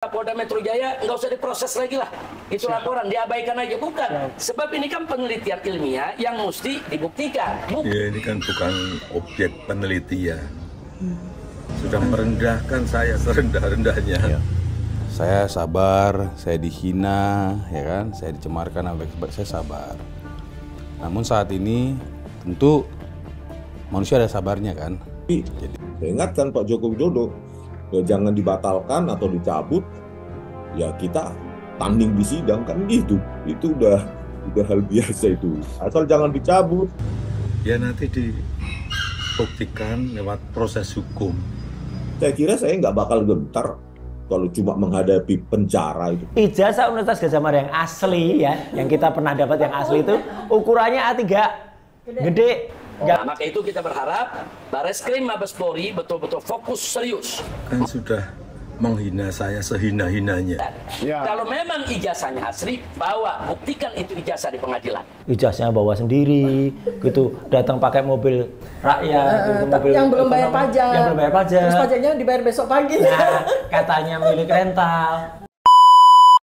Polda Metro Jaya nggak usah diproses lagi lah, itu laporan diabaikan aja, bukan? Sebab ini kan penelitian ilmiah yang mesti dibuktikan. Ya, ini kan bukan objek penelitian. Sudah merendahkan saya serendah-rendahnya. Ya. Saya sabar, saya dihina, ya kan? Saya dicemarkan, saya sabar. Namun saat ini tentu manusia ada sabarnya kan. Jadi saya ingatkan Pak Joko Widodo, ya jangan dibatalkan atau dicabut, ya kita tanding di sidang kan gitu. Itu udah hal biasa itu. Asal jangan dicabut. Ya nanti dibuktikan lewat proses hukum. Saya kira saya nggak bakal gentar kalau cuma menghadapi penjara itu. Ijazah Universitas Gadjah Mada yang asli ya, yang kita pernah dapat yang asli itu ukurannya A3 gede. Nah, maka itu kita berharap Bareskrim Mabes Polri betul-betul fokus serius. Kan sudah menghina saya sehina-hinanya. Ya. Kalau memang ijazahnya asli, bawa, buktikan itu ijazah di pengadilan. Ijazahnya bawa sendiri, gitu, datang pakai mobil rakyat, mobil yang belum bayar pajak. Yang belum bayar pajak. Terus pajaknya dibayar besok pagi. Nah, katanya milik rental.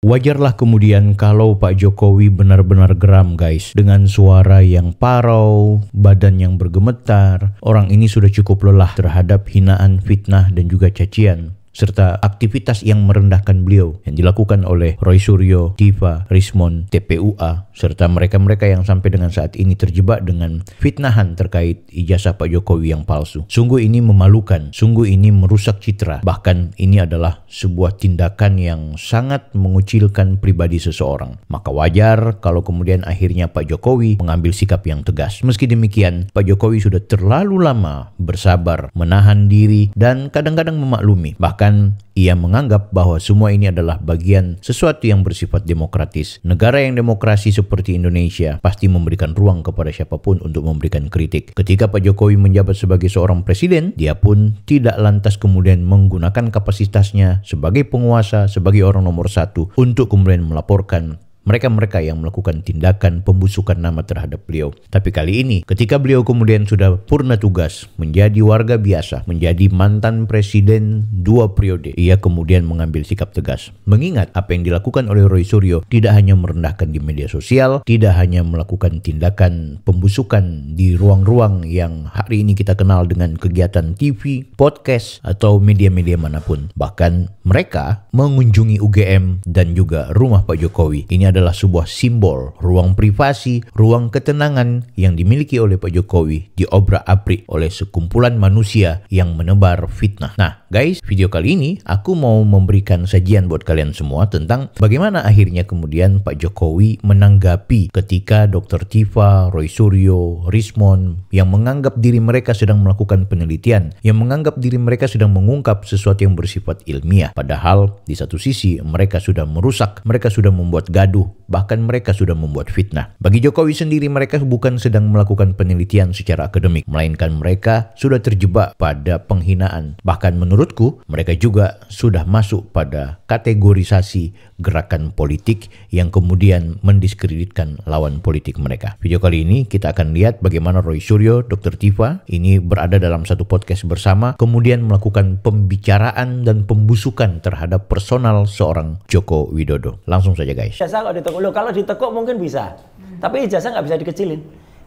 Wajarlah kemudian kalau Pak Jokowi benar-benar geram guys, dengan suara yang parau, badan yang bergemetar. Orang ini sudah cukup lelah terhadap hinaan, fitnah dan juga cacian, serta aktivitas yang merendahkan beliau yang dilakukan oleh Roy Suryo, Tiva, Rismond, TPUA, serta mereka-mereka yang sampai dengan saat ini terjebak dengan fitnahan terkait ijazah Pak Jokowi yang palsu. Sungguh ini memalukan, sungguh ini merusak citra, bahkan ini adalah sebuah tindakan yang sangat mengucilkan pribadi seseorang. Maka wajar kalau kemudian akhirnya Pak Jokowi mengambil sikap yang tegas. Meski demikian, Pak Jokowi sudah terlalu lama bersabar, menahan diri, dan kadang-kadang memaklumi. Bahkan ia menganggap bahwa semua ini adalah bagian sesuatu yang bersifat demokratis. Negara yang demokrasi seperti Indonesia pasti memberikan ruang kepada siapapun untuk memberikan kritik. Ketika Pak Jokowi menjabat sebagai seorang presiden, dia pun tidak lantas kemudian menggunakan kapasitasnya sebagai penguasa, sebagai orang nomor satu untuk kemudian melaporkan mereka-mereka yang melakukan tindakan pembusukan nama terhadap beliau. Tapi kali ini, ketika beliau kemudian sudah purna tugas, menjadi warga biasa, menjadi mantan presiden 2 periode, ia kemudian mengambil sikap tegas. Mengingat apa yang dilakukan oleh Roy Suryo tidak hanya merendahkan di media sosial, tidak hanya melakukan tindakan pembusukan di ruang-ruang yang hari ini kita kenal dengan kegiatan TV, podcast, atau media-media manapun. Bahkan mereka mengunjungi UGM dan juga rumah Pak Jokowi. Ini adalah sebuah simbol ruang privasi, ruang ketenangan yang dimiliki oleh Pak Jokowi diobrak-abrik oleh sekumpulan manusia yang menebar fitnah. Nah guys, video kali ini aku mau memberikan sajian buat kalian semua tentang bagaimana akhirnya kemudian Pak Jokowi menanggapi ketika Dr. Tiva, Roy Suryo, Rismond yang menganggap diri mereka sedang melakukan penelitian, yang menganggap diri mereka sedang mengungkap sesuatu yang bersifat ilmiah. Padahal di satu sisi mereka sudah merusak, mereka sudah membuat gaduh, bahkan mereka sudah membuat fitnah. Bagi Jokowi sendiri, mereka bukan sedang melakukan penelitian secara akademik, melainkan mereka sudah terjebak pada penghinaan. Bahkan menurutku, mereka juga sudah masuk pada kategorisasi gerakan politik yang kemudian mendiskreditkan lawan politik mereka. Video kali ini kita akan lihat bagaimana Roy Suryo, Dr. Tiva ini berada dalam satu podcast bersama, kemudian melakukan pembicaraan dan pembusukan terhadap personal seorang Joko Widodo. Langsung saja guys. Ijazah kalau ditekuk, kalau ditekuk mungkin bisa, tapi ijazah nggak bisa dikecilin.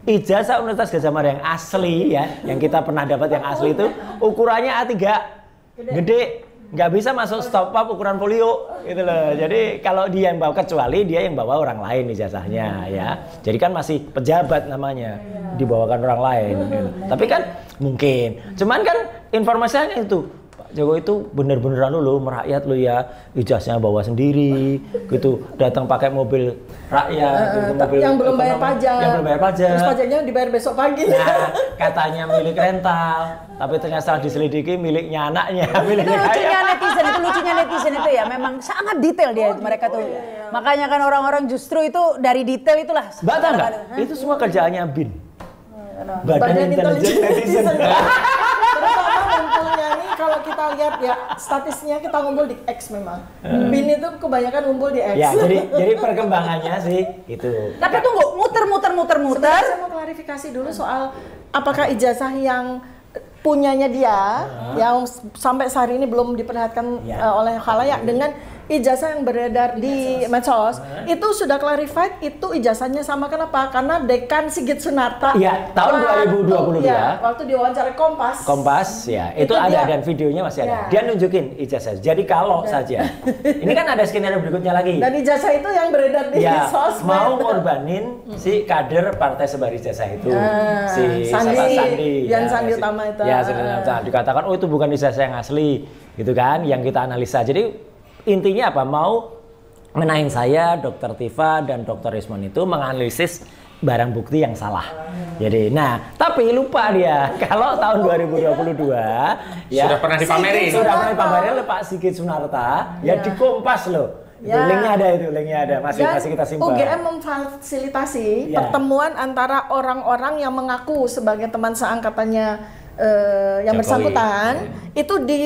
Ijazah Universitas Gadjah Mada yang asli ya, yang kita pernah dapat yang asli itu ukurannya A3 gede, nggak bisa masuk stop up ukuran folio gitu loh. Jadi kalau dia yang bawa, kecuali dia yang bawa orang lain ijazahnya ya. Jadi kan masih pejabat namanya, dibawakan orang lain gitu. Tapi kan mungkin, cuman kan informasinya itu Jokowi itu bener-beneran lo merakyat lo ya, ijazahnya bawa sendiri, gitu, datang pakai mobil rakyat, mobil yang belum bayar pajak. Yang belum bayar pajak. Terus pajaknya dibayar besok pagi. Nah, katanya milik rental, tapi ternyata setelah diselidiki miliknya anaknya, miliknya itu lucunya netizen itu ya, memang sangat detail dia mereka tuh. Makanya kan orang-orang justru itu dari detail itulah. Mbak tahu nggak? Itu semua kerjaannya BIN. Badan Intelijen Netizen. Kalau kita lihat ya statistiknya kita ngumpul di X memang. BIN itu kebanyakan ngumpul di X. Ya, jadi perkembangannya sih itu. Tapi tunggu, muter. Saya mau klarifikasi dulu soal apakah ijazah yang punyanya dia yang sampai sehari ini belum diperlihatkan oleh khalayak dengan ijazah yang beredar di medsos itu sudah clarified itu ijazahnya sama. Kenapa? Karena Dekan Sigit Sunarta. Iya, tahun 2022. Waktu diwawancara Kompas. Kompas, ya. Itu ada dia. dan videonya masih ada. Ya. Dia nunjukin ijazah. Jadi kalau saja. Ini kan ada skenario berikutnya lagi. Dan ijazah itu yang beredar di sosmed. Mau ngorbanin si kader Partai Sebar Ijazah itu. Si Sandi. Yang Sandi Utama itu. Ya, Sandi Utama. Dikatakan, oh itu bukan ijazah yang asli. Gitu kan, yang kita analisa. Jadi intinya apa? Mau menahin saya, Dr. Tifa dan Dr. Rismon itu menganalisis barang bukti yang salah. Jadi, nah, tapi lupa dia kalau tahun 2022 ya sudah pernah dipamerin. Sudah pernah dipamerin oleh Pak Sigit Sunarta ya di Kompas loh. Ya. Linknya ada, masih kita simpan. UGM memfasilitasi pertemuan antara orang-orang yang mengaku sebagai teman seangkatannya yang bersangkutan itu di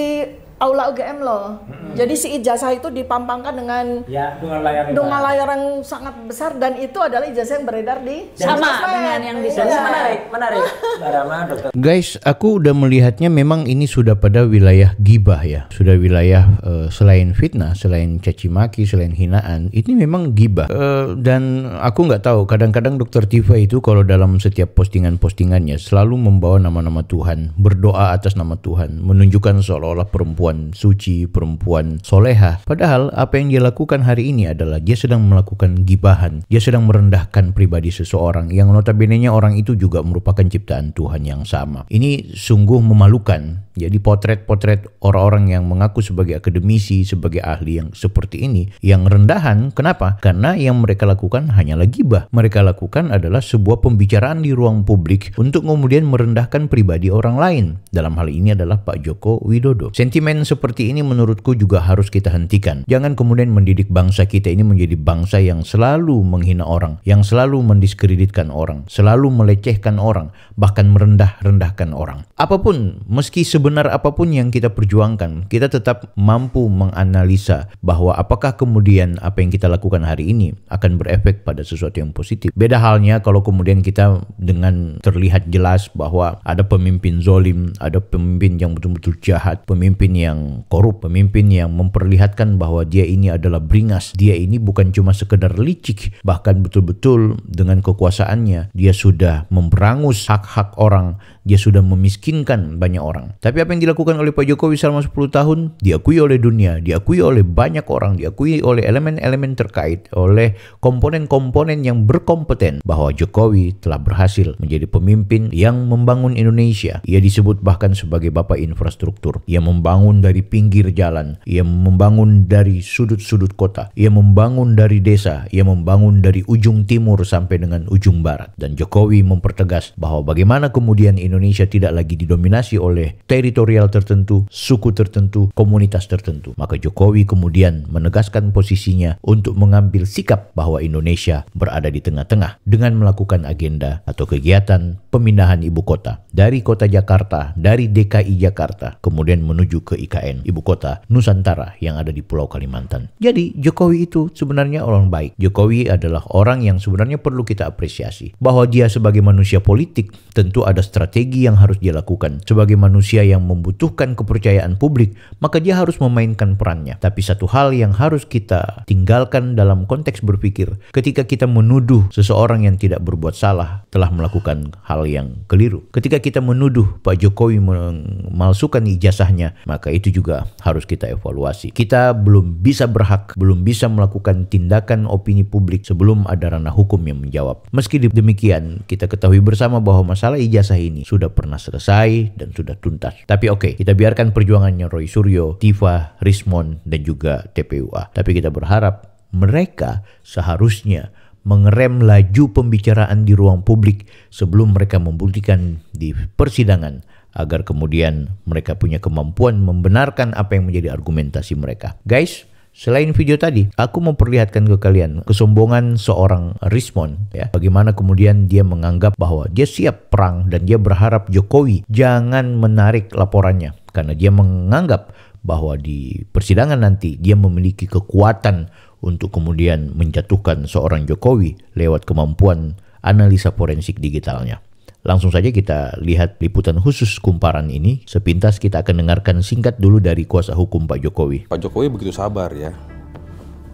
Aula UGM loh. Jadi si ijazah itu dipampangkan dengan dengan layar yang sangat besar dan itu adalah ijazah yang beredar di sama dengan yang di sana. Menarik. Barama, Dokter. Guys, aku udah melihatnya memang ini sudah pada wilayah gibah ya. Sudah wilayah selain fitnah, selain caci maki, selain hinaan, ini memang gibah. Dan aku nggak tahu, kadang-kadang Dr. Tifa itu kalau dalam setiap postingan-postingannya selalu membawa nama-nama Tuhan, berdoa atas nama Tuhan, menunjukkan seolah-olah perempuan suci, perempuan soleha. Padahal apa yang dia lakukan hari ini adalah dia sedang melakukan gibahan. Dia sedang merendahkan pribadi seseorang yang notabene-nya orang itu juga merupakan ciptaan Tuhan yang sama. Ini sungguh memalukan. Jadi potret-potret orang-orang yang mengaku sebagai akademisi, sebagai ahli yang seperti ini, yang rendahan. Kenapa? Karena yang mereka lakukan hanyalah gibah. Mereka lakukan adalah sebuah pembicaraan di ruang publik untuk kemudian merendahkan pribadi orang lain. Dalam hal ini adalah Pak Joko Widodo. Sentimen seperti ini menurutku juga harus kita hentikan. Jangan kemudian mendidik bangsa kita ini menjadi bangsa yang selalu menghina orang, yang selalu mendiskreditkan orang, selalu melecehkan orang, bahkan merendah-rendahkan orang. Apapun, meski sebenar apapun yang kita perjuangkan, kita tetap mampu menganalisa bahwa apakah kemudian apa yang kita lakukan hari ini akan berefek pada sesuatu yang positif. Beda halnya kalau kemudian kita dengan terlihat jelas bahwa ada pemimpin zolim, ada pemimpin yang betul-betul jahat, pemimpin yang korup, pemimpin yang memperlihatkan bahwa dia ini adalah beringas, dia ini bukan cuma sekedar licik, bahkan betul-betul dengan kekuasaannya dia sudah memberangus hak-hak orang, dia sudah memiskinkan banyak orang. Tapi apa yang dilakukan oleh Pak Jokowi selama 10 tahun diakui oleh dunia, diakui oleh banyak orang, diakui oleh elemen-elemen terkait, oleh komponen-komponen yang berkompeten bahwa Jokowi telah berhasil menjadi pemimpin yang membangun Indonesia. Ia disebut bahkan sebagai bapak infrastruktur. Ia membangun dari pinggir jalan, ia membangun dari sudut-sudut kota, ia membangun dari desa, ia membangun dari ujung timur sampai dengan ujung barat. Dan Jokowi mempertegas bahwa bagaimana kemudian Indonesia tidak lagi didominasi oleh teritorial tertentu, suku tertentu, komunitas tertentu. Maka Jokowi kemudian menegaskan posisinya untuk mengambil sikap bahwa Indonesia berada di tengah-tengah dengan melakukan agenda atau kegiatan pemindahan ibu kota dari kota Jakarta, dari DKI Jakarta, kemudian menuju ke IKN, ibu kota Nusantara yang ada di Pulau Kalimantan. Jadi Jokowi itu sebenarnya orang baik. Jokowi adalah orang yang sebenarnya perlu kita apresiasi. Bahwa dia sebagai manusia politik tentu ada strategi yang harus dia lakukan. Sebagai manusia yang membutuhkan kepercayaan publik, maka dia harus memainkan perannya. Tapi satu hal yang harus kita tinggalkan dalam konteks berpikir, ketika kita menuduh seseorang yang tidak berbuat salah telah melakukan hal yang keliru. Ketika kita menuduh Pak Jokowi memalsukan ijazahnya, maka itu juga harus kita evaluasi. Kita belum bisa berhak, belum bisa melakukan tindakan opini publik sebelum ada ranah hukum yang menjawab. Meski demikian, kita ketahui bersama bahwa masalah ijazah ini sudah pernah selesai dan sudah tuntas. Tapi oke, kita biarkan perjuangannya Roy Suryo, Tifa, Rismon, dan juga TPUA. Tapi kita berharap mereka seharusnya mengerem laju pembicaraan di ruang publik sebelum mereka membuktikan di persidangan, agar kemudian mereka punya kemampuan membenarkan apa yang menjadi argumentasi mereka. Guys, selain video tadi, aku memperlihatkan ke kalian kesombongan seorang Rismon, ya. Bagaimana kemudian dia menganggap bahwa dia siap perang dan dia berharap Jokowi jangan menarik laporannya karena dia menganggap bahwa di persidangan nanti dia memiliki kekuatan untuk kemudian menjatuhkan seorang Jokowi lewat kemampuan analisa forensik digitalnya. Langsung saja kita lihat liputan khusus kumparan ini. Sepintas kita akan dengarkan singkat dulu dari kuasa hukum Pak Jokowi. Pak Jokowi begitu sabar ya.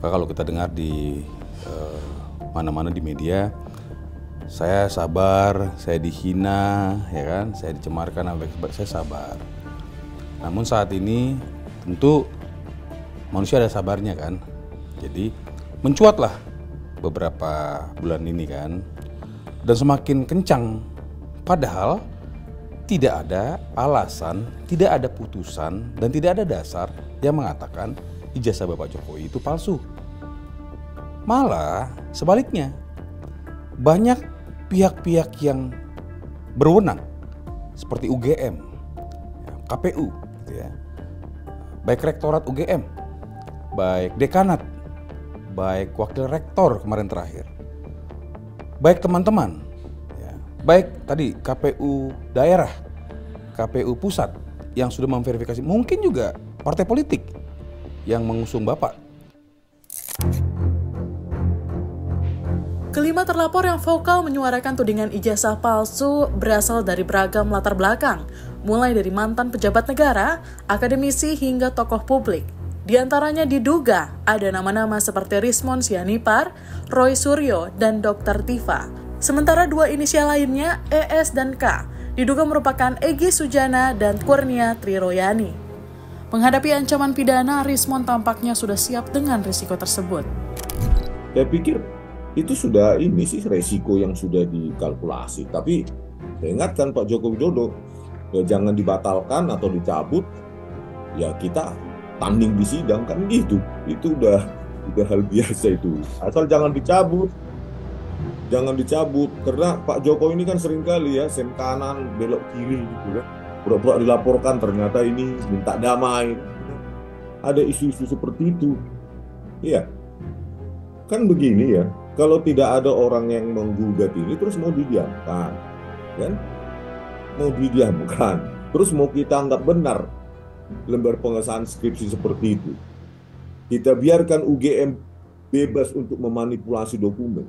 Kalau kita dengar di mana-mana di media, saya sabar, saya dihina, ya kan, saya dicemarkan, saya sabar. Namun saat ini tentu manusia ada sabarnya kan. Jadi mencuatlah beberapa bulan ini kan, dan semakin kencang. Padahal tidak ada alasan, tidak ada putusan, dan tidak ada dasar yang mengatakan ijazah Bapak Jokowi itu palsu. Malah sebaliknya, banyak pihak-pihak yang berwenang seperti UGM, KPU, gitu ya, baik rektorat UGM, baik dekanat, baik wakil rektor kemarin terakhir, baik teman-teman, ya, baik tadi KPU daerah, KPU pusat yang sudah memverifikasi, mungkin juga partai politik yang mengusung Bapak. Kelima terlapor yang vokal menyuarakan tudingan ijazah palsu berasal dari beragam latar belakang, mulai dari mantan pejabat negara, akademisi hingga tokoh publik. Di antaranya diduga ada nama-nama seperti Rismond Sianipar, Roy Suryo, dan Dr. Tifa. Sementara dua inisial lainnya, ES dan K, diduga merupakan Egy Sujana dan Kurnia Triroyani. Menghadapi ancaman pidana, Rismond tampaknya sudah siap dengan risiko tersebut. Saya pikir itu sudah resiko yang sudah dikalkulasi. Tapi saya ingatkan Pak Joko Widodo, ya jangan dibatalkan atau dicabut, ya kita tanding di sidang kan gitu. Itu udah hal biasa itu. Asal jangan dicabut karena Pak Jokowi ini kan seringkali ya sen kanan belok kiri gitu kan. Pura-pura dilaporkan ternyata ini minta damai. Ada isu-isu seperti itu. Iya. Kan begini ya. Kalau tidak ada orang yang menggugat ini, terus mau didiamkan, kan? Mau didiamkan, terus mau kita anggap benar lembar pengesahan skripsi seperti itu. Kita biarkan UGM bebas untuk memanipulasi dokumen.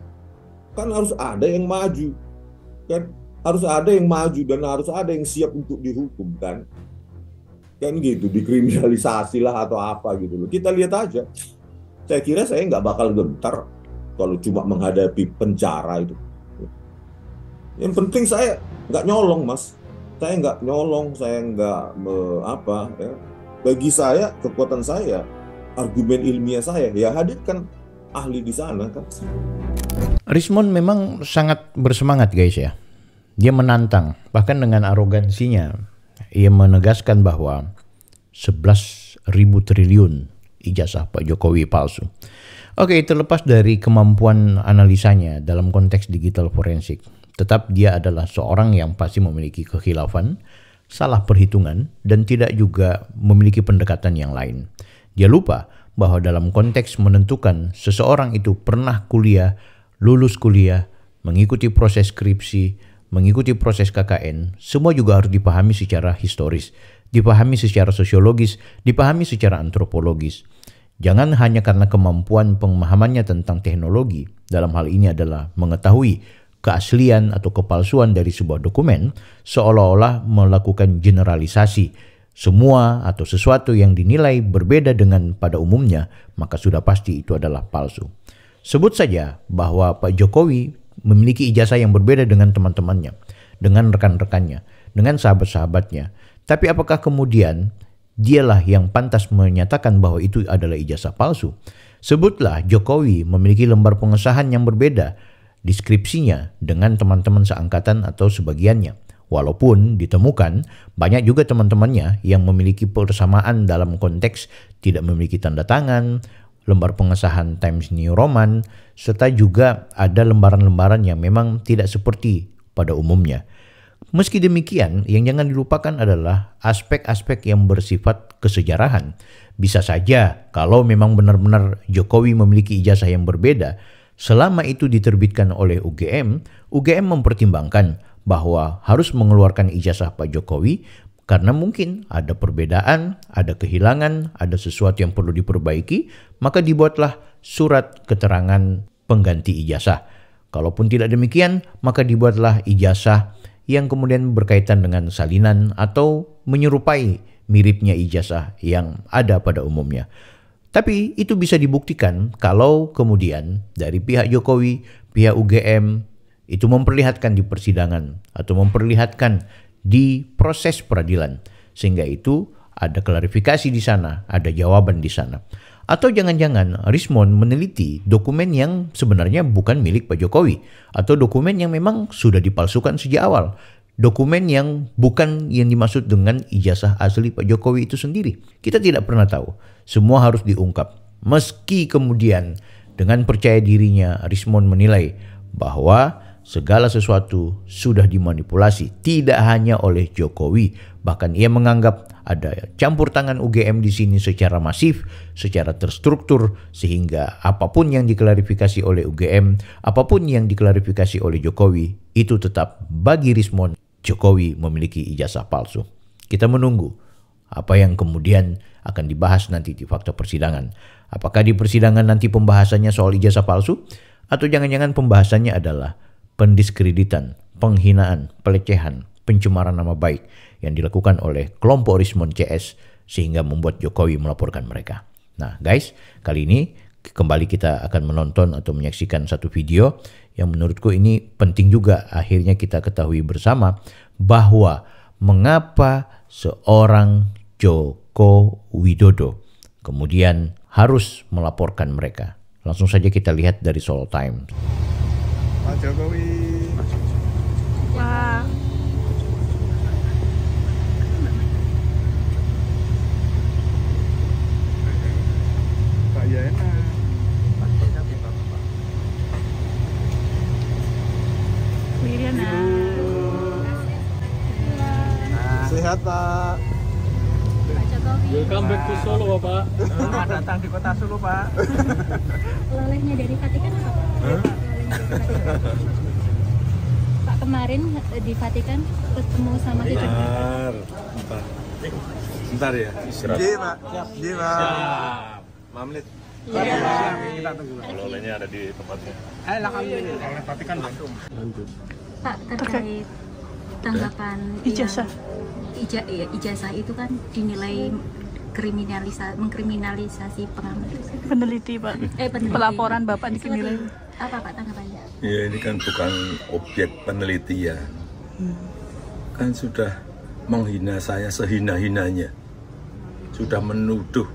Kan harus ada yang maju, kan? Harus ada yang maju dan harus ada yang siap untuk dihukum, kan? Kan gitu, dikriminalisasi lah atau apa gitu loh. Kita lihat aja. Saya kira saya nggak bakal gentar kalau cuma menghadapi penjara itu. Yang penting saya nggak nyolong, Mas. Saya nggak nyolong, saya nggak ya. Bagi saya, kekuatan saya, argumen ilmiah saya, ya hadirkan ahli di sana kan. Rismond memang sangat bersemangat guys ya. Dia menantang, bahkan dengan arogansinya. Ia menegaskan bahwa 11.000 triliun ijazah Pak Jokowi palsu. Oke, terlepas dari kemampuan analisanya dalam konteks digital forensik, tetap dia adalah seorang yang pasti memiliki kekhilafan, salah perhitungan, dan tidak juga memiliki pendekatan yang lain. Dia lupa bahwa dalam konteks menentukan seseorang itu pernah kuliah, lulus kuliah, mengikuti proses skripsi, mengikuti proses KKN, semua juga harus dipahami secara historis, dipahami secara sosiologis, dipahami secara antropologis. Jangan hanya karena kemampuan pemahamannya tentang teknologi, dalam hal ini adalah mengetahui keaslian atau kepalsuan dari sebuah dokumen, seolah-olah melakukan generalisasi. Semua atau sesuatu yang dinilai berbeda dengan pada umumnya, maka sudah pasti itu adalah palsu. Sebut saja bahwa Pak Jokowi memiliki ijazah yang berbeda dengan teman-temannya, dengan rekan-rekannya, dengan sahabat-sahabatnya. Tapi apakah kemudian dialah yang pantas menyatakan bahwa itu adalah ijazah palsu? Sebutlah Jokowi memiliki lembar pengesahan yang berbeda di skripsinya dengan teman-teman seangkatan atau sebagiannya. Walaupun ditemukan banyak juga teman-temannya yang memiliki persamaan dalam konteks tidak memiliki tanda tangan, lembar pengesahan Times New Roman, serta juga ada lembaran-lembaran yang memang tidak seperti pada umumnya. Meski demikian, yang jangan dilupakan adalah aspek-aspek yang bersifat kesejarahan. Bisa saja kalau memang benar-benar Jokowi memiliki ijazah yang berbeda, selama itu diterbitkan oleh UGM, UGM mempertimbangkan bahwa harus mengeluarkan ijazah Pak Jokowi karena mungkin ada perbedaan, ada kehilangan, ada sesuatu yang perlu diperbaiki, maka dibuatlah surat keterangan pengganti ijazah. Kalaupun tidak demikian, maka dibuatlah ijazah yang kemudian berkaitan dengan salinan atau menyerupai miripnya ijazah yang ada pada umumnya. Tapi itu bisa dibuktikan kalau kemudian dari pihak Jokowi, pihak UGM itu memperlihatkan di persidangan atau memperlihatkan di proses peradilan. Sehingga itu ada klarifikasi di sana, ada jawaban di sana. Atau jangan-jangan Rismond meneliti dokumen yang sebenarnya bukan milik Pak Jokowi. Atau dokumen yang memang sudah dipalsukan sejak awal. Dokumen yang bukan yang dimaksud dengan ijazah asli Pak Jokowi itu sendiri. Kita tidak pernah tahu. Semua harus diungkap. Meski kemudian dengan percaya dirinya Rismond menilai bahwa segala sesuatu sudah dimanipulasi. Tidak hanya oleh Jokowi. Bahkan ia menganggap ada campur tangan UGM di sini secara masif, secara terstruktur, sehingga apapun yang diklarifikasi oleh UGM, apapun yang diklarifikasi oleh Jokowi, itu tetap bagi Rismond Jokowi memiliki ijazah palsu. Kita menunggu apa yang kemudian akan dibahas nanti di fakta persidangan. Apakah di persidangan nanti pembahasannya soal ijazah palsu, atau jangan-jangan pembahasannya adalah pendiskreditan, penghinaan, pelecehan, pencemaran nama baik yang dilakukan oleh kelompok Rismond CS sehingga membuat Jokowi melaporkan mereka. Nah guys, kali ini kembali kita akan menonton atau menyaksikan satu video yang menurutku ini penting juga akhirnya kita ketahui bersama bahwa mengapa seorang Joko Widodo kemudian harus melaporkan mereka. Langsung saja kita lihat dari Solo Times. Pak Jokowi. Wah. Pak Yana. Miriana. Sehat Pak. Pak Jokowi. Welcome back to Solo Pak. Selamat datang di kota Solo Pak. Oleh-olehnya dari Vatikan apa Pak? Pak kemarin di Vatikan ketemu sama cucu. Bentar ya. Iya Pak. Iya Pak. 5 menit. Iya. Kita tunggu. Oleh-olehnya ada di tempatnya. Lah kami oleh Vatikan langsung. Pak terkait tanggapan Ijazah. Ijazah itu kan dinilai mengkriminalisasi Peneliti Pak. peneliti. Pelaporan Bapak dinilai. Apa Pak tanggapannya? Ya ini kan bukan objek penelitian. Kan sudah menghina saya sehina-hinanya. Sudah menuduh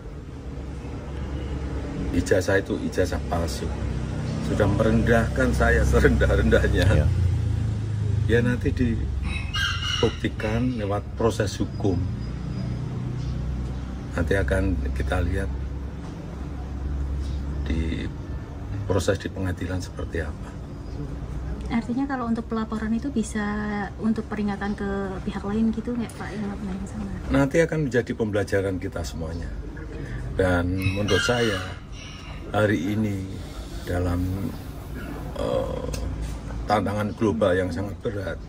ijazah itu ijazah palsu. Sudah merendahkan saya serendah-rendahnya. Ya nanti dibuktikan lewat proses hukum. Nanti akan kita lihat di proses di pengadilan seperti apa. Artinya kalau untuk pelaporan itu bisa untuk peringatan ke pihak lain gitu nggak Pak yang sama? Nanti akan menjadi pembelajaran kita semuanya. Dan menurut saya hari ini dalam tantangan global yang sangat berat,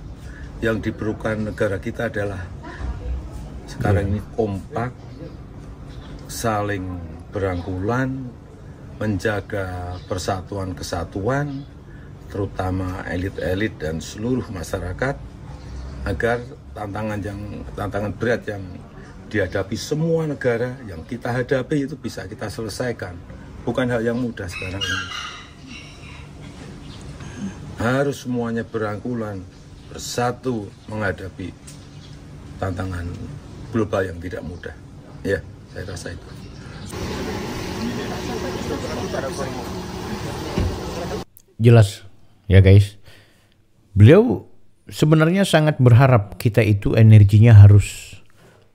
yang diperlukan negara kita adalah sekarang ini kompak, saling berangkulan, menjaga persatuan kesatuan, terutama elit-elit dan seluruh masyarakat, agar tantangan berat yang dihadapi semua negara yang kita hadapi itu bisa kita selesaikan. Bukan hal yang mudah sekarang ini. Harus semuanya berangkulan, bersatu menghadapi tantangan global yang tidak mudah. Ya, saya rasa itu. Jelas ya guys. Beliau sebenarnya sangat berharap kita itu energinya harus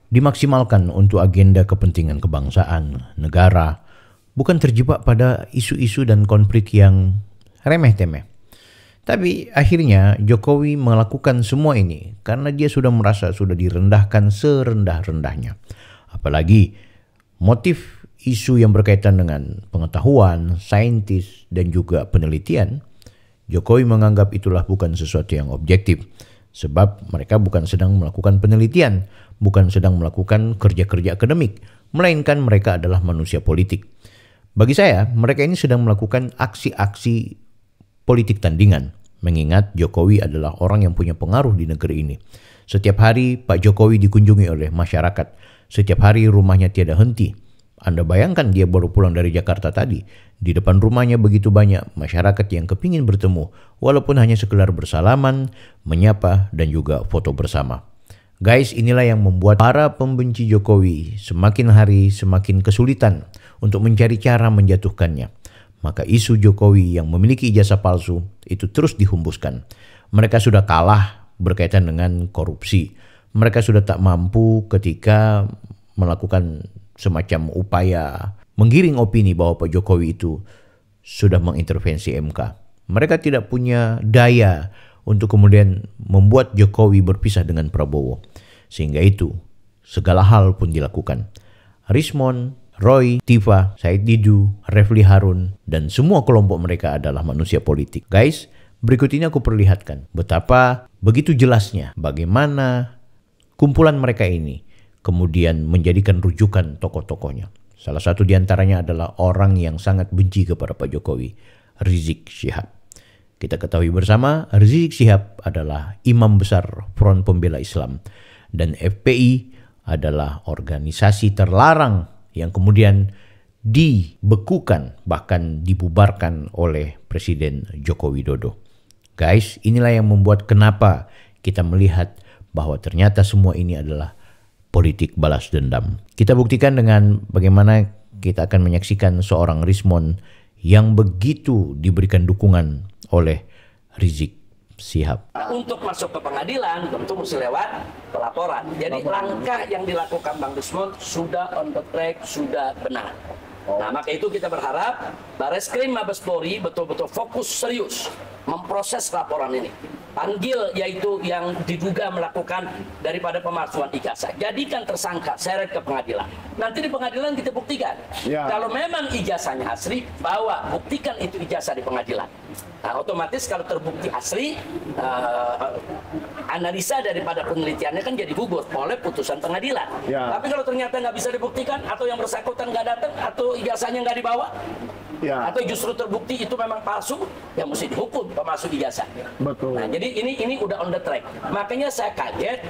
dimaksimalkan untuk agenda kepentingan kebangsaan, negara, bukan terjebak pada isu-isu dan konflik yang remeh-temeh. Tapi akhirnya Jokowi melakukan semua ini karena dia sudah merasa sudah direndahkan serendah-rendahnya. Apalagi motif isu yang berkaitan dengan pengetahuan, saintis, dan juga penelitian, Jokowi menganggap itulah bukan sesuatu yang objektif. Sebab mereka bukan sedang melakukan penelitian, bukan sedang melakukan kerja-kerja akademik, melainkan mereka adalah manusia politik. Bagi saya, mereka ini sedang melakukan aksi-aksi politik tandingan, mengingat Jokowi adalah orang yang punya pengaruh di negeri ini. Setiap hari Pak Jokowi dikunjungi oleh masyarakat, setiap hari rumahnya tiada henti. Anda bayangkan dia baru pulang dari Jakarta tadi. Di depan rumahnya begitu banyak masyarakat yang kepingin bertemu, walaupun hanya sekedar bersalaman, menyapa, dan juga foto bersama. Guys, inilah yang membuat para pembenci Jokowi semakin hari semakin kesulitan untuk mencari cara menjatuhkannya. Maka isu Jokowi yang memiliki ijazah palsu itu terus dihembuskan. Mereka sudah kalah berkaitan dengan korupsi. Mereka sudah tak mampu ketika melakukan semacam upaya menggiring opini bahwa Pak Jokowi itu sudah mengintervensi MK. Mereka tidak punya daya untuk kemudian membuat Jokowi berpisah dengan Prabowo. Sehingga itu segala hal pun dilakukan. Rismon, Roy, Tifa, Said Didu, Refli Harun, dan semua kelompok mereka adalah manusia politik. Guys, berikut ini aku perlihatkan betapa begitu jelasnya bagaimana kumpulan mereka ini kemudian menjadikan rujukan tokoh-tokohnya. Salah satu diantaranya adalah orang yang sangat benci kepada Pak Jokowi, Rizik Syihab. Kita ketahui bersama, Rizik Syihab adalah imam besar Front Pembela Islam. Dan FPI adalah organisasi terlarang yang kemudian dibekukan, bahkan dibubarkan oleh Presiden Joko Widodo. Guys, inilah yang membuat kenapa kita melihat bahwa ternyata semua ini adalah politik balas dendam. Kita buktikan dengan bagaimana kita akan menyaksikan seorang Rismon yang begitu diberikan dukungan oleh Rizik Syihab. Untuk masuk ke pengadilan tentu mesti lewat pelaporan. Jadi langkah yang dilakukan Bang Rismon sudah on the track, sudah benar. Nah, maka itu kita berharap Bareskrim Mabes Polri betul-betul fokus serius memproses laporan ini. Panggil yaitu yang diduga melakukan daripada pemalsuan ijazah. Jadikan tersangka, seret ke pengadilan. Nanti di pengadilan kita buktikan. Ya. Kalau memang ijazahnya asli, bawa, buktikan itu ijazah di pengadilan. Nah, otomatis kalau terbukti asli, analisa daripada penelitiannya kan jadi gugur oleh putusan pengadilan. Ya. Tapi kalau ternyata nggak bisa dibuktikan, atau yang bersangkutan nggak datang, atau ijazahnya nggak dibawa, ya, atau justru terbukti itu memang palsu, ya mesti dihukum pemalsu ijazah. Betul. Nah, jadi ini udah on the track. Makanya saya kaget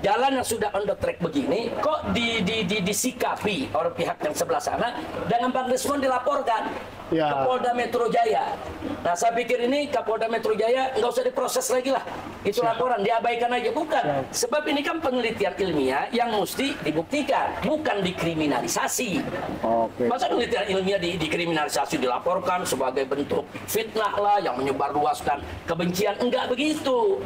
jalan yang sudah on the track begini kok disikapi oleh pihak yang sebelah sana dengan Bang Rismon dilaporkan ke Polda Metro Jaya. Nah, saya pikir ini Kapolda Metro Jaya nggak usah diproses lagi lah. Itu laporan diabaikan aja, bukan. Sebab ini kan penelitian ilmiah yang mesti dibuktikan, bukan dikriminalisasi. Masa penelitian ilmiah dikriminalisasi, dilaporkan sebagai bentuk fitnah lah yang menyebarluaskan kebencian, enggak begitu.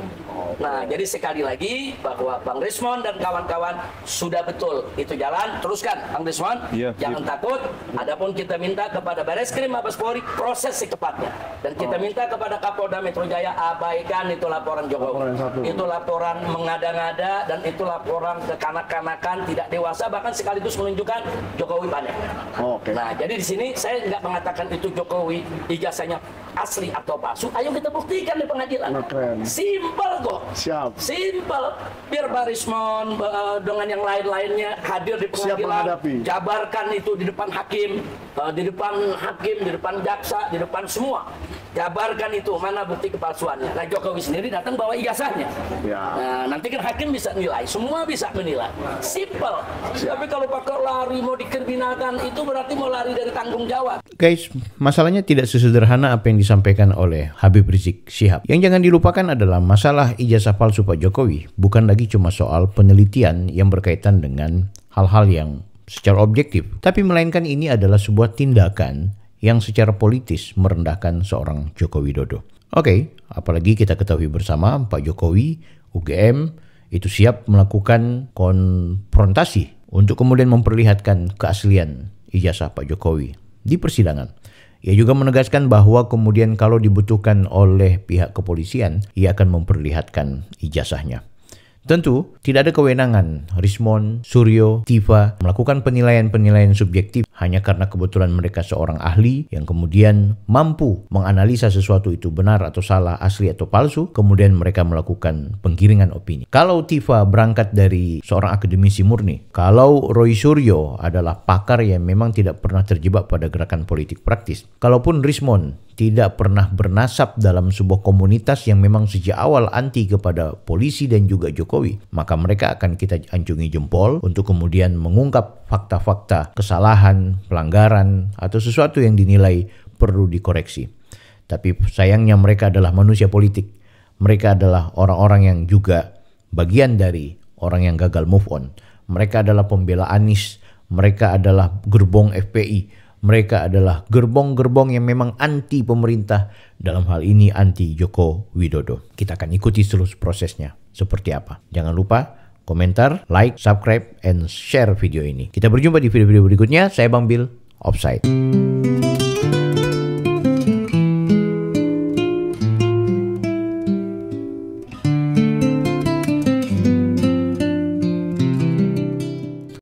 Nah, jadi sekali lagi bahwa Bang Rismon dan kawan-kawan sudah betul itu jalan, teruskan Bang Rismon, jangan takut. Adapun kita minta kepada Bareskrim Mabes Polri proses secepatnya, dan kita minta kepada Kapolda Metro Jaya abaikan itu laporan Jokowi. Itu laporan mengada-ngada dan itu laporan kekanak-kanakan, tidak dewasa, bahkan sekaligus menunjukkan Jokowi panik. Nah, jadi di sini saya nggak mengatakan itu Jokowi ijazahnya asli atau palsu. Ayo kita buktikan di pengadilan. Simpel kok. Simpel. Biar Barismon dengan yang lain-lainnya hadir di pengadilan, jabarkan itu di depan hakim, di depan jaksa, di depan semua. Jabarkan itu mana bukti kepalsuannya. Nah, Jokowi sendiri datang bawa ijazahnya. Nah, nanti kan hakim bisa nilai, semua bisa menilai. Simpel. Tapi kalau pakai lari mau dikriminalkan, itu berarti mau lari dari tanggung jawab. Guys, masalahnya tidak sesederhana apa yang disampaikan oleh Habib Rizik Syihab. Yang jangan dilupakan adalah masalah ijazah palsu Pak Jokowi bukan lagi cuma soal penelitian yang berkaitan dengan hal-hal yang secara objektif, tapi melainkan ini adalah sebuah tindakan yang secara politis merendahkan seorang Joko Widodo. Apalagi kita ketahui bersama Pak Jokowi, UGM itu siap melakukan konfrontasi untuk kemudian memperlihatkan keaslian ijazah Pak Jokowi di persidangan. Ia juga menegaskan bahwa kemudian kalau dibutuhkan oleh pihak kepolisian, ia akan memperlihatkan ijazahnya. Tentu tidak ada kewenangan Rismon, Suryo, Tifa melakukan penilaian-penilaian subjektif hanya karena kebetulan mereka seorang ahli yang kemudian mampu menganalisa sesuatu itu benar atau salah, asli atau palsu, kemudian mereka melakukan penggiringan opini. Kalau Tifa berangkat dari seorang akademisi murni, kalau Roy Suryo adalah pakar yang memang tidak pernah terjebak pada gerakan politik praktis, kalaupun Rismon tidak pernah bernasab dalam sebuah komunitas yang memang sejak awal anti kepada polisi dan juga Jokowi, maka mereka akan kita acungi jempol untuk kemudian mengungkap fakta-fakta kesalahan, pelanggaran, atau sesuatu yang dinilai perlu dikoreksi. Tapi sayangnya mereka adalah manusia politik. Mereka adalah orang-orang yang juga bagian dari orang yang gagal move on. Mereka adalah pembela Anies. Mereka adalah gerbong FPI. Mereka adalah gerbong-gerbong yang memang anti pemerintah. Dalam hal ini anti Joko Widodo. Kita akan ikuti seluruh prosesnya. Seperti apa? Jangan lupa komentar, like, subscribe, and share video ini. Kita berjumpa di video-video berikutnya. Saya Bang Bil, Offside.